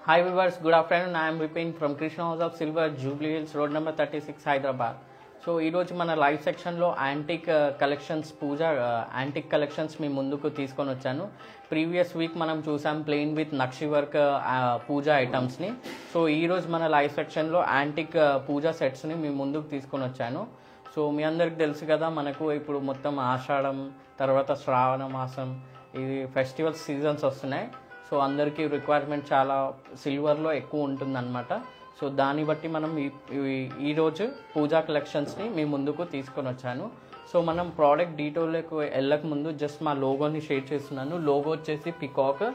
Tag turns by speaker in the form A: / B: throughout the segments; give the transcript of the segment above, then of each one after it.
A: Hi viewers, good afternoon. I am Vipin from Krishna House of Silver, Jubilee Hills, road number 36, Hyderabad. So ఈరోజు మన live సెక్షన్లో antique collections antique collections మీ ముందుకు తీసుకొని వచ్చాను. Previous week మనం చూసాం plain with nakshi work pooja ఐటమ్స్ని. సో ఈరోజు మన లైవ్ సెక్షన్లో యాంటిక్ పూజా సెట్స్ని మీ ముందుకు తీసుకొని వచ్చాను. సో మీ అందరికి తెలుసు కదా, మనకు ఇప్పుడు మొత్తం ఆషాఢం తర్వాత శ్రావణ మాసం, ఇది ఫెస్టివల్ సీజన్స్ వస్తున్నాయి. సో అందరికీ రిక్వైర్మెంట్ చాలా సిల్వర్లో ఎక్కువ ఉంటుందన్నమాట. సో దాన్ని బట్టి మనం ఈరోజు పూజా కలెక్షన్స్ని మీ ముందుకు తీసుకొని వచ్చాను. సో మనం ప్రోడక్ట్ డీటెయిల్కి వెళ్ళక ముందు జస్ట్ మా లోగోని షేర్ చేస్తున్నాను. లోగో వచ్చేసి peacock,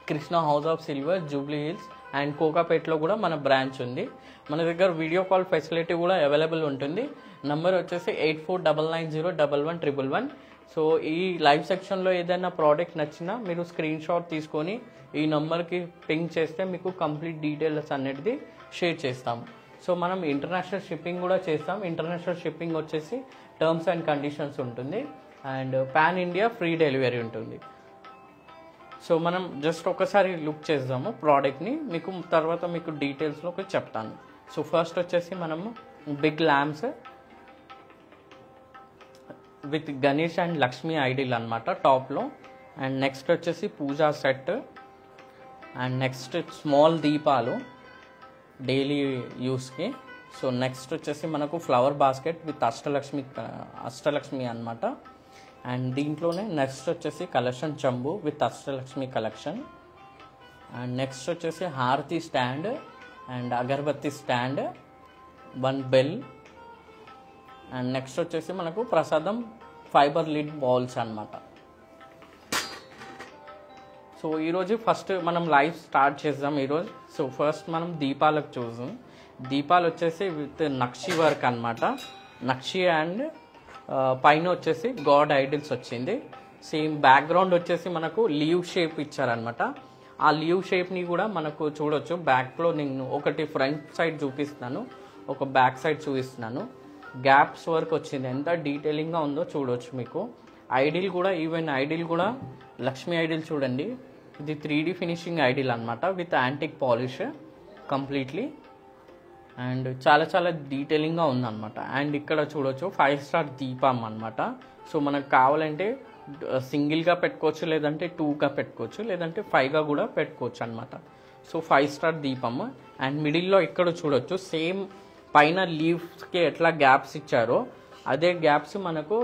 A: Krishna house of silver, Jubilee Hills and కోకాపేట్లో కూడా మన బ్రాంచ్ ఉంది. మన దగ్గర వీడియో కాల్ ఫెసిలిటీ కూడా అవైలబుల్ ఉంటుంది. నంబర్ వచ్చేసి 8499011111. సో ఈ లైవ్ సెక్షన్లో ఏదైనా ప్రోడక్ట్ నచ్చినా మీరు స్క్రీన్ షాట్ తీసుకొని ఈ నెంబర్కి పింక్ చేస్తే మీకు కంప్లీట్ డీటెయిల్స్ అనేది షేర్ చేస్తాము. సో మనం ఇంటర్నేషనల్ షిప్పింగ్ కూడా చేస్తాం. ఇంటర్నేషనల్ షిప్పింగ్ వచ్చేసి టర్మ్స్ అండ్ కండిషన్స్ ఉంటుంది and pan India free delivery ఉంటుంది. సో మనం జస్ట్ ఒకసారి లుక్ చేద్దాము ప్రోడక్ట్ని, మీకు తర్వాత మీకు డీటెయిల్స్లోకి చెప్తాను. సో ఫస్ట్ వచ్చేసి మనము big lamps with Ganesh and Lakshmi idol అనమాట టాప్లో. అండ్ నెక్స్ట్ వచ్చేసి puja set and next small దీపాలు డైలీ యూస్కి. సో నెక్స్ట్ వచ్చేసి మనకు ఫ్లవర్ బాస్కెట్ విత్ అష్టలక్ష్మి అనమాట. అండ్ దీంట్లోనే నెక్స్ట్ వచ్చేసి కలెక్షన్ చంబు with Ashtalakshmi collection. And next వచ్చేసి aarti stand and agarbatti stand, 1 bell. And next వచ్చేసి మనకు ప్రసాదం ఫైబర్ లిడ్ బౌల్స్ అనమాట. సో ఈరోజు ఫస్ట్ మనం లైవ్ స్టార్ట్ చేద్దాం ఈరోజు. సో ఫస్ట్ మనం దీపాలకు చూద్దాం. దీపాలు వచ్చేసి విత్ నక్షి వర్క్ అనమాట. నక్షి అండ్ పైన వచ్చేసి గాడ్ ఐడిల్స్ వచ్చింది. సేమ్ బ్యాక్గ్రౌండ్ వచ్చేసి మనకు లీవ్ షేప్ ఇచ్చారనమాట. ఆ లీవ్ షేప్ని కూడా మనకు చూడొచ్చు. బ్యాక్లో నేను ఒకటి ఫ్రంట్ సైడ్ చూపిస్తున్నాను, ఒక బ్యాక్ సైడ్ చూపిస్తున్నాను. గ్యాప్స్ వర్క్ వచ్చింది, ఎంత డీటెయిలింగ్గా ఉందో చూడవచ్చు మీకు. ఐడిల్ కూడా, ఈవెన్ ఐడిల్ కూడా లక్ష్మీ ఐడిల్ చూడండి, ఇది 3D ఫినిషింగ్ ఐడిల్ అనమాట with antique polish completely. And చాలా చాలా డీటెయిలింగ్గా ఉందన్నమాట. అండ్ ఇక్కడ చూడవచ్చు 5 స్టార్ దీపం అనమాట. సో మనకు కావాలంటే సింగిల్గా పెట్టుకోవచ్చు, లేదంటే 2గా పెట్టుకోవచ్చు, లేదంటే 5గా కూడా పెట్టుకోవచ్చు అనమాట. సో 5 స్టార్ దీపం. అండ్ మిడిల్లో ఇక్కడ చూడవచ్చు సేమ్ పైన లీవ్స్కి ఎట్లా గ్యాప్స్ ఇచ్చారో అదే గ్యాప్స్ మనకు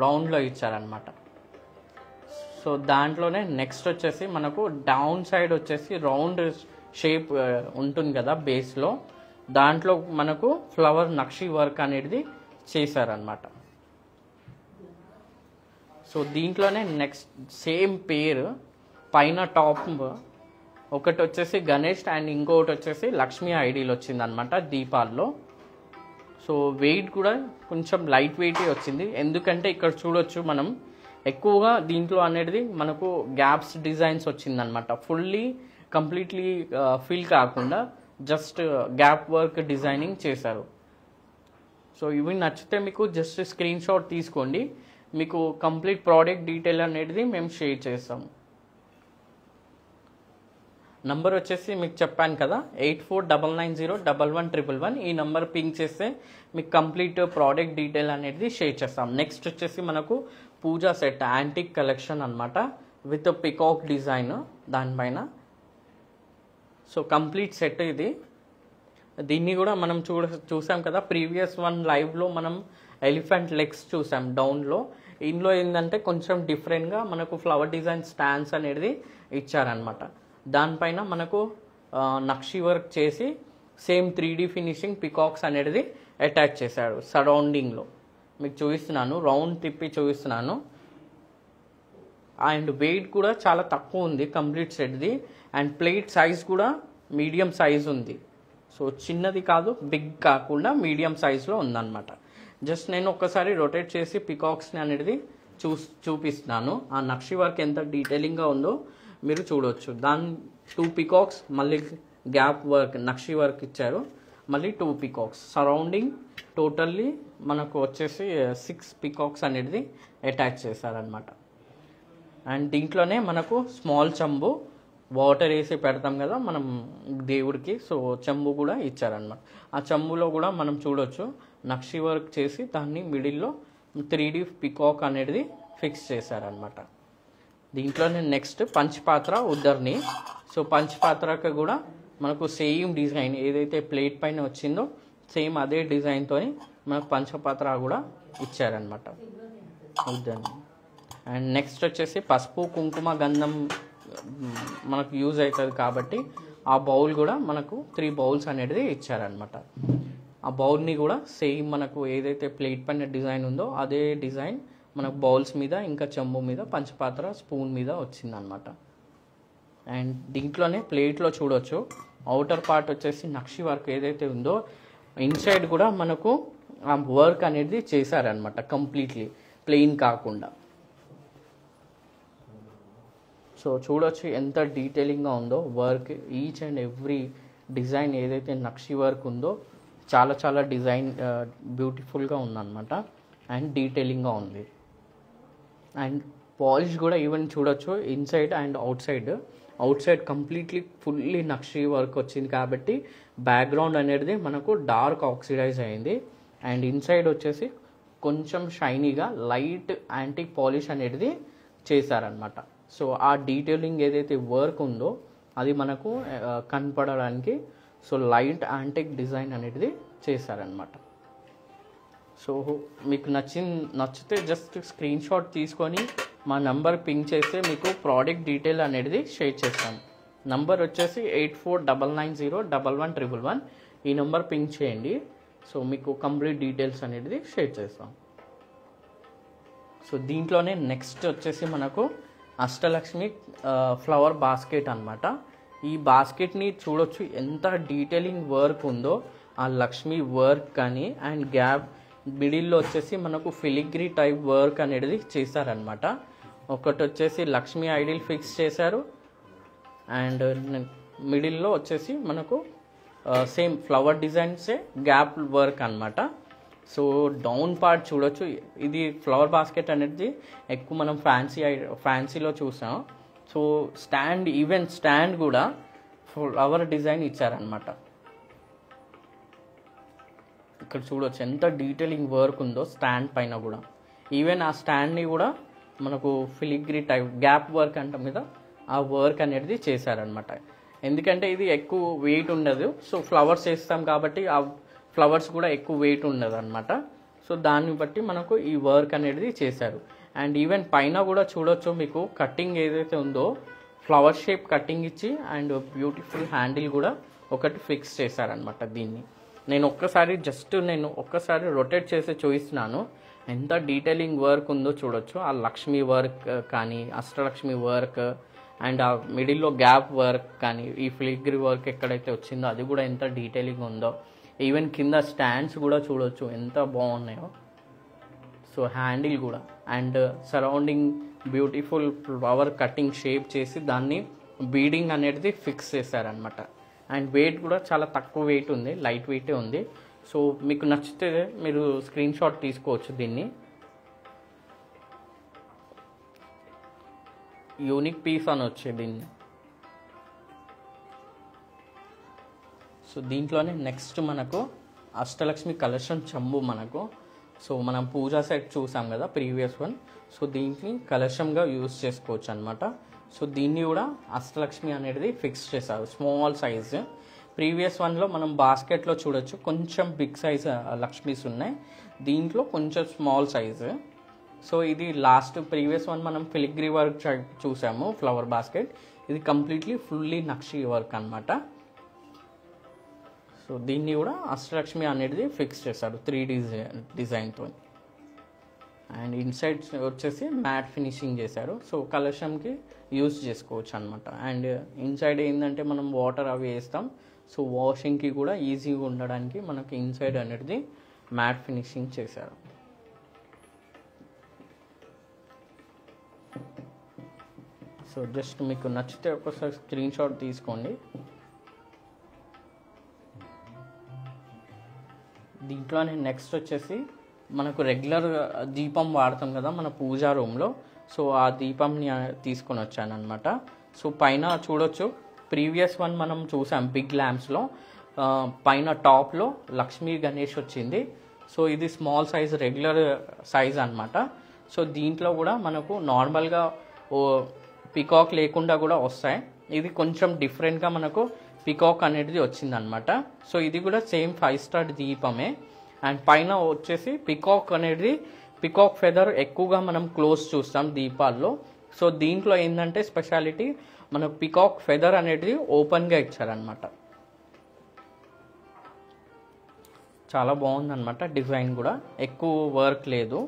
A: రౌండ్లో ఇచ్చారనమాట. సో దాంట్లోనే నెక్స్ట్ వచ్చేసి మనకు డౌన్ సైడ్ వచ్చేసి రౌండ్ షేప్ ఉంటుంది కదా బేస్లో, దాంట్లో మనకు ఫ్లవర్ నక్షి వర్క్ అనేది చేశారనమాట. సో దీంట్లోనే నెక్స్ట్ సేమ్ పేరు పైన టాప్ ఒకటి వచ్చేసి గణేష్ అండ్ ఇంకొకటి వచ్చేసి లక్ష్మీ ఐడిల్ వచ్చిందనమాట దీపాల్లో. సో వెయిట్ కూడా కొంచెం లైట్ వెయిట్ వచ్చింది, ఎందుకంటే ఇక్కడ చూడొచ్చు మనం ఎక్కువగా దీంట్లో అనేది మనకు గ్యాప్స్ డిజైన్స్ వచ్చిందనమాట. ఫుల్లీ కంప్లీట్లీ ఫిల్ కాకుండా జస్ట్ గ్యాప్ వర్క్ డిజైనింగ్ చేశారు. సో ఇవి నచ్చితే మీకు జస్ట్ స్క్రీన్ షాట్ తీసుకోండి, మీకు కంప్లీట్ ప్రోడక్ట్ డీటెయిల్ అనేది మేము షేర్ చేస్తాము. నంబర్ వచ్చేసి మీకు చెప్పాను కదా, 8499011111. ఈ నంబర్ పింక్ చేస్తే మీకు కంప్లీట్ ప్రోడక్ట్ డీటెయిల్ అనేది షేర్ చేస్తాం. నెక్స్ట్ వచ్చేసి మనకు పూజా సెట్ యాంటిక్ కలెక్షన్ అనమాట విత్ పికాక్ డిజైన్ దానిపైన. సో కంప్లీట్ సెట్ ఇది. దీన్ని కూడా మనం చూసాం కదా ప్రీవియస్ వన్ లైవ్లో మనం ఎలిఫెంట్ లెగ్స్ చూసాం డౌన్లో. ఇందులో ఏంటంటే కొంచెం డిఫరెంట్గా మనకు ఫ్లవర్ డిజైన్ స్టాండ్స్ అనేది ఇచ్చారనమాట. దానిపైన మనకు నక్షి వర్క్ చేసి సేమ్ 3D ఫినిషింగ్ పికాక్స్ అనేది అటాచ్ చేశాడు సరౌండింగ్లో. మీకు చూపిస్తున్నాను, రౌండ్ తిప్పి చూపిస్తున్నాను. అండ్ వెయిట్ కూడా చాలా తక్కువ ఉంది కంప్లీట్ సెట్ది. అండ్ ప్లేట్ సైజ్ కూడా మీడియం సైజ్ ఉంది. సో చిన్నది కాదు, బిగ్ కాకుండా మీడియం సైజ్లో ఉందన్నమాట. జస్ట్ నేను ఒక్కసారి రొటేట్ చేసి పికాక్స్ని అనేది చూపిస్తున్నాను. ఆ నక్షి వర్క్ ఎంత డీటెయిలింగ్గా ఉందో మీరు చూడవచ్చు. దాని 2 పికాక్స్ మళ్ళీ గ్యాప్ వర్క్ నక్షి వర్క్ ఇచ్చారు, మళ్ళీ 2 పికాక్స్ సరౌండింగ్. టోటల్లీ మనకు వచ్చేసి 6 పికాక్స్ అనేది అటాచ్ చేశారనమాట. అండ్ దీంట్లోనే మనకు స్మాల్ చంబు వాటర్ వేసి పెడతాం కదా మనం దేవుడికి, సో చెంబు కూడా ఇచ్చారనమాట. ఆ చెంబులో కూడా మనం చూడొచ్చు నక్షి వర్క్ చేసి దాన్ని మిడిల్లో 3D పికాక్ అనేది ఫిక్స్ చేశారనమాట. దీంట్లోనే నెక్స్ట్ పంచపాత్ర ఉద్దర్ని. సో పంచపాత్రకి కూడా మనకు సేమ్ డిజైన్ ఏదైతే ప్లేట్ పైన వచ్చిందో సేమ్ అదే డిజైన్తో మనకు పంచపాత్ర కూడా ఇచ్చారనమాట ఉద్దర్ని. అండ్ నెక్స్ట్ వచ్చేసి పసుపు కుంకుమ గంధం మనకు యూజ్ అవుతుంది కాబట్టి ఆ బౌల్ కూడా మనకు 3 బౌల్స్ అనేది ఇచ్చారనమాట. ఆ బౌల్ని కూడా సేమ్ మనకు ఏదైతే ప్లేట్ పైన డిజైన్ ఉందో అదే డిజైన్ మనకు బౌల్స్ మీద ఇంకా చెంబు మీద పంచపాత్ర స్పూన్ మీద వచ్చిందనమాట. అండ్ దీంట్లోనే ప్లేట్లో చూడొచ్చు అవుటర్ పార్ట్ వచ్చేసి నక్షి వర్క్ ఏదైతే ఉందో ఇన్సైడ్ కూడా మనకు ఆ వర్క్ అనేది చేశారనమాట, కంప్లీట్లీ ప్లెయిన్ కాకుండా. సో చూడొచ్చు ఎంత డీటెయిలింగ్గా ఉందో work. Each and every design ఏదైతే నక్షి వర్క్ ఉందో చాలా చాలా డిజైన్ బ్యూటిఫుల్గా ఉందన్నమాట అండ్ డీటెయిలింగ్గా ఉంది. అండ్ పాలిష్ కూడా ఈవెన్ చూడొచ్చు inside and out side completely fully nakshi work వచ్చింది కాబట్టి బ్యాక్గ్రౌండ్ అనేది మనకు డార్క్ ఆక్సిడైజ్ అయింది. అండ్ ఇన్సైడ్ వచ్చేసి కొంచెం షైనీగా లైట్ యాంటిక్ పాలిష్ అనేది చేశారనమాట. సో ఆ డీటెయిలింగ్ ఏదైతే వర్క్ ఉందో అది మనకు కనపడడానికి సో లైట్ యాంటిక్ డిజైన్ అనేది చేశారనమాట. సో మీకు నచ్చితే జస్ట్ స్క్రీన్ షాట్ తీసుకొని మా నంబర్ పింక్ చేస్తే మీకు ప్రోడక్ట్ డీటెయిల్ అనేది షేర్ చేస్తాను. నంబర్ వచ్చేసి 8499011111. ఈ నెంబర్ పింక్ చేయండి. సో మీకు కంప్లీట్ డీటెయిల్స్ అనేది షేర్ చేస్తాం. సో దీంట్లోనే నెక్స్ట్ వచ్చేసి మనకు అష్టలక్ష్మి ఫ్లవర్ బాస్కెట్ అనమాట. ఈ బాస్కెట్ని చూడొచ్చు ఎంత డీటెయిలింగ్ వర్క్ ఉందో. ఆ లక్ష్మి వర్క్ కానీ అండ్ గ్యాప్ మిడిల్లో వచ్చేసి మనకు ఫిలిగ్రీ టైప్ వర్క్ అనేది చేశారనమాట. ఒకటి వచ్చేసి లక్ష్మి ఐడిల్ ఫిక్స్ చేశారు అండ్ మిడిల్లో వచ్చేసి మనకు సేమ్ ఫ్లవర్ డిజైన్సే గ్యాప్ వర్క్ అనమాట. సో డౌన్ పార్ట్ చూడొచ్చు. ఇది ఫ్లవర్ బాస్కెట్ అనేది ఎక్కువ మనం ఫ్యాన్సీలో చూసాం. సో స్టాండ్ కూడా ఫ్లవర్ డిజైన్ ఇచ్చారనమాట. ఇక్కడ చూడొచ్చు ఎంత డీటెయిలింగ్ వర్క్ ఉందో స్టాండ్ పైన కూడా. ఈవెన్ ఆ స్టాండ్ని కూడా మనకు ఫిలిగ్రీ టైప్ గ్యాప్ వర్క్ అంట మీద ఆ వర్క్ అనేది చేశారనమాట. ఎందుకంటే ఇది ఎక్కువ వెయిట్ ఉండదు. సో ఫ్లవర్స్ వేస్తాం కాబట్టి ఆ ఫ్లవర్స్ కూడా ఎక్కువ వెయిట్ ఉండదు అనమాట. సో దాన్ని బట్టి మనకు ఈ వర్క్ అనేది చేశారు. అండ్ ఈవెన్ పైన కూడా చూడొచ్చు మీకు కట్టింగ్ ఏదైతే ఉందో ఫ్లవర్ షేప్ కట్టింగ్ ఇచ్చి అండ్ బ్యూటిఫుల్ హ్యాండిల్ కూడా ఒకటి ఫిక్స్ చేశారనమాట. దీన్ని నేను ఒక్కసారి రొటేట్ చేసి చూపిస్తున్నాను ఎంత డీటెయిలింగ్ వర్క్ ఉందో చూడొచ్చు. ఆ లక్ష్మీ వర్క్ కానీ అష్టలక్ష్మి వర్క్ అండ్ ఆ మిడిల్లో గ్యాప్ వర్క్ కానీ ఈ ఫిలిగ్రీ వర్క్ ఎక్కడైతే వచ్చిందో అది కూడా ఎంత డీటెయిలింగ్ ఉందో. ఈవెన్ కింద స్టాండ్స్ కూడా చూడొచ్చు ఎంత బాగున్నాయో. సో హ్యాండిల్ కూడా and surrounding beautiful flower cutting shape చేసి దాన్ని బీడింగ్ అనేది ఫిక్స్ చేశారనమాట. అండ్ వెయిట్ కూడా చాలా తక్కువ వెయిట్ ఉంది, లైట్ వెయిటే ఉంది. సో మీకు నచ్చితే మీరు స్క్రీన్ షాట్ తీసుకోవచ్చు. దీన్ని యూనిక్ పీస్ అని వచ్చేది దీన్ని. సో దీంట్లోనే నెక్స్ట్ మనకు అష్టలక్ష్మి కలెక్షన్ చెంబు మనకు. సో మనం పూజా సెట్ చూసాం కదా ప్రీవియస్ వన్. సో దీన్ని కలెక్షన్గా యూజ్ చేసుకోవచ్చు అనమాట. సో దీన్ని కూడా అష్టలక్ష్మి అనేది ఫిక్స్ చేశారు స్మాల్ సైజ్. ప్రీవియస్ వన్లో మనం బాస్కెట్లో చూడొచ్చు కొంచెం బిగ్ సైజ్ లక్ష్మీస్ ఉన్నాయి, దీంట్లో కొంచెం స్మాల్ సైజు. సో ఇది ప్రీవియస్ వన్ మనం ఫిలిగ్రీ వర్క్ చూసాము ఫ్లవర్ బాస్కెట్. ఇది కంప్లీట్లీ ఫుల్లీ నక్షి వర్క్ అనమాట. సో దీన్ని కూడా అష్టలక్ష్మి అనేది ఫిక్స్ చేశారు 3D డిజైన్తో. అండ్ ఇన్సైడ్ వచ్చేసి మ్యాట్ ఫినిషింగ్ చేశారు. సో కలెక్షన్కి యూజ్ చేసుకోవచ్చు అనమాట. అండ్ ఇన్సైడ్ ఏంటంటే మనం వాటర్ అవి వేస్తాం. సో వాషింగ్కి కూడా ఈజీగా ఉండడానికి మనకి ఇన్సైడ్ అనేది మ్యాట్ ఫినిషింగ్ చేశారు. సో జస్ట్ మీకు నచ్చితే ఒకసారి స్క్రీన్ షాట్ తీసుకోండి. దీంట్లోనే నెక్స్ట్ వచ్చేసి మనకు రెగ్యులర్ దీపం వాడతాం కదా మన పూజా రూమ్లో. సో ఆ దీపంని తీసుకొని వచ్చానమాట. సో పైన చూడొచ్చు, ప్రీవియస్ వన్ మనం చూసాం బిగ్ ల్యాంప్స్లో, పైన టాప్లో లక్ష్మీ గణేష్ వచ్చింది. సో ఇది స్మాల్ సైజ్ రెగ్యులర్ సైజ్ అనమాట. సో దీంట్లో కూడా మనకు నార్మల్గా పికాక్ లేకుండా కూడా వస్తాయి. ఇది కొంచెం డిఫరెంట్గా మనకు పికాక్ అనేది వచ్చిందనమాట. సో ఇది కూడా సేమ్ 5 స్టార్ దీపమే. అండ్ పైన వచ్చేసి పికాక్ అనేది, పికాక్ ఫెదర్ ఎక్కువగా మనం క్లోజ్ చూస్తాం దీపాల్లో. సో దీంట్లో ఏంటంటే స్పెషాలిటీ, మనకు పికాక్ ఫెదర్ అనేది ఓపెన్గా ఇచ్చారనమాట. చాలా బాగుందన్నమాట. డిజైన్ కూడా ఎక్కువ వర్క్ లేదు,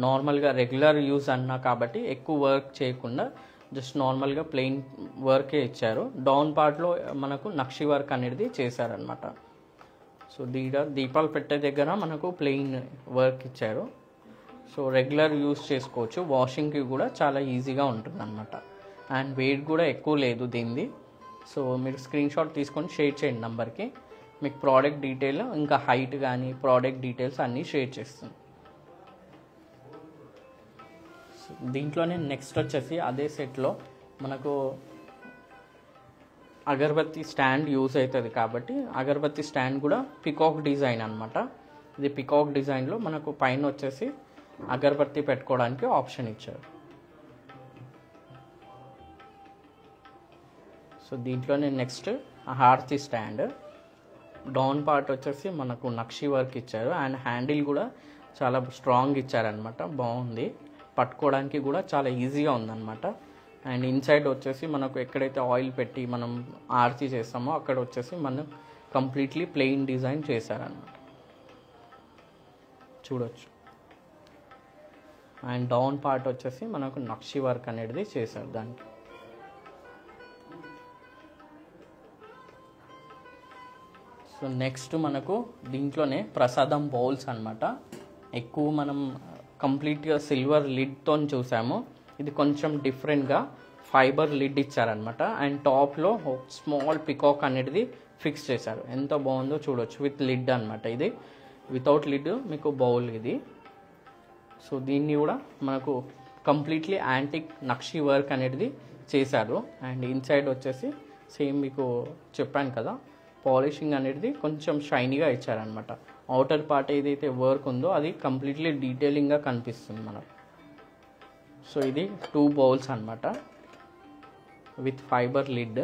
A: నార్మల్గా రెగ్యులర్ యూజ్ అన్నా కాబట్టి ఎక్కువ వర్క్ చేయకుండా జస్ట్ నార్మల్గా ప్లెయిన్ వర్కే ఇచ్చారు. డౌన్ పార్ట్లో మనకు నక్షి వర్క్ అనేది చేశారనమాట. సో దీపాలు పెట్టే దగ్గర మనకు ప్లెయిన్ వర్క్ ఇచ్చారు. సో రెగ్యులర్ యూజ్ చేసుకోవచ్చు, వాషింగ్కి కూడా చాలా ఈజీగా ఉంటుంది అనమాట. అండ్ వెయిట్ కూడా ఎక్కువ లేదు దీనిది. సో మీరు స్క్రీన్ షాట్ తీసుకొని షేర్ చేయండి నెంబర్కి, మీకు ప్రోడక్ట్ డీటెయిల్ ఇంకా హైట్ కానీ ప్రోడక్ట్ డీటెయిల్స్ అన్నీ షేర్ చేస్తుంది. దీంట్లోనే నెక్స్ట్ వచ్చేసి అదే సెట్లో మనకు అగరబత్తి స్టాండ్ యూజ్ అవుతుంది కాబట్టి అగరబత్తి స్టాండ్ కూడా పికాక్ డిజైన్ అనమాట. ఇది పికాక్ డిజైన్లో మనకు పైన వచ్చేసి అగరబత్తి పెట్టుకోవడానికి ఆప్షన్ ఇచ్చారు. సో దీంట్లోనే నెక్స్ట్ హారతి స్టాండ్, డౌన్ పార్ట్ వచ్చేసి మనకు నక్షి వర్క్ ఇచ్చారు. అండ్ హ్యాండిల్ కూడా చాలా స్ట్రాంగ్ ఇచ్చారనమాట, బాగుంది, పట్టుకోవడానికి కూడా చాలా ఈజీగా ఉందన్నమాట. అండ్ ఇన్సైడ్ వచ్చేసి మనకు ఎక్కడైతే ఆయిల్ పెట్టి మనం ఆరతి చేస్తామో అక్కడ వచ్చేసి మనం కంప్లీట్లీ ప్లెయిన్ డిజైన్ చేశారనమాట, చూడొచ్చు. అండ్ డౌన్ పార్ట్ వచ్చేసి మనకు నక్షి వర్క్ అనేది చేశారు దానికి. సో నెక్స్ట్ మనకు దీంట్లోనే ప్రసాదం బౌల్స్ అనమాట. ఎక్కువ మనం కంప్లీట్గా సిల్వర్ లిడ్తో చూసాము, ఇది కొంచెం డిఫరెంట్గా ఫైబర్ లిడ్ ఇచ్చారనమాట. అండ్ టాప్లో స్మాల్ పికాక్ అనేది ఫిక్స్ చేశారు, ఎంత బాగుందో చూడొచ్చు. విత్ లిడ్ అనమాట, ఇది వితౌట్ లిడ్ మీకు బౌల్ ఇది. సో దీన్ని కూడా మనకు కంప్లీట్లీ యాంటిక్ నక్షి వర్క్ అనేది చేశారు. అండ్ ఇన్సైడ్ వచ్చేసి సేమ్ మీకు చెప్పాను కదా, పాలిషింగ్ అనేది కొంచెం షైనీగా ఇచ్చారనమాట. అవుటర్ పార్ట్ ఏదైతే వర్క్ ఉందో అది కంప్లీట్లీ డీటెయిలింగ్గా కనిపిస్తుంది మనకు. సో ఇది 2 బౌల్స్ అనమాట with fibre lid.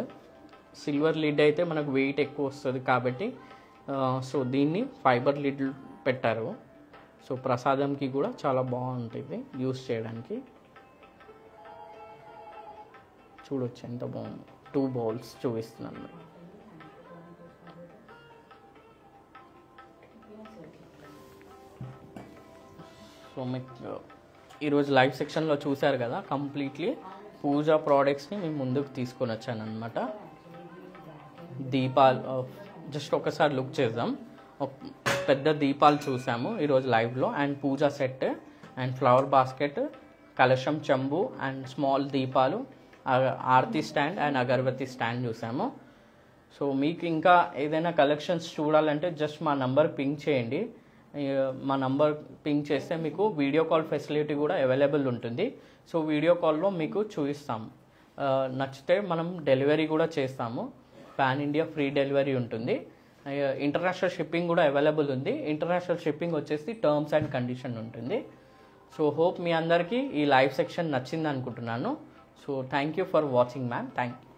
A: Silver lid అయితే మనకు వెయిట్ ఎక్కువ వస్తుంది కాబట్టి సో దీన్ని ఫైబర్ లిడ్ పెట్టారు. సో ప్రసాదంకి కూడా చాలా బాగుంటుంది యూస్ చేయడానికి. చూడొచ్చు ఎంత బాగుంది. 2 బౌల్స్ చూపిస్తున్నాను. సో మీకు ఈరోజు లైవ్ సెక్షన్లో చూశారు కదా, కంప్లీట్లీ పూజా ప్రోడక్ట్స్ని మేము ముందుకు తీసుకొని వచ్చాను అనమాట. దీపాలు జస్ట్ ఒకసారి లుక్ చేద్దాం. పెద్ద దీపాలు చూసాము ఈరోజు లైవ్లో. And puja set and flower basket, కలశం చెంబు అండ్ స్మాల్ దీపాలు, ఆరతి స్టాండ్ అండ్ అగరబత్తి స్టాండ్ చూసాము. సో మీకు ఇంకా ఏదైనా కలెక్షన్స్ చూడాలంటే జస్ట్ మా నంబర్ పింక్ చేయండి. మా నంబర్ పింక్ చేస్తే మీకు వీడియో కాల్ ఫెసిలిటీ కూడా అవైలబుల్ ఉంటుంది. సో వీడియో కాల్లో మీకు చూపిస్తాము, నచ్చితే మనం డెలివరీ కూడా చేస్తాము. పాన్ ఇండియా ఫ్రీ డెలివరీ ఉంటుంది. ఇంటర్నేషనల్ షిప్పింగ్ కూడా అవైలబుల్ ఉంది. ఇంటర్నేషనల్ షిప్పింగ్ వచ్చేసి టర్మ్స్ అండ్ కండిషన్ ఉంటుంది. సో హోప్ మీ అందరికీ ఈ లైవ్ సెక్షన్ నచ్చింది అనుకుంటున్నాను. So thank you for watching ma'am. Thank you.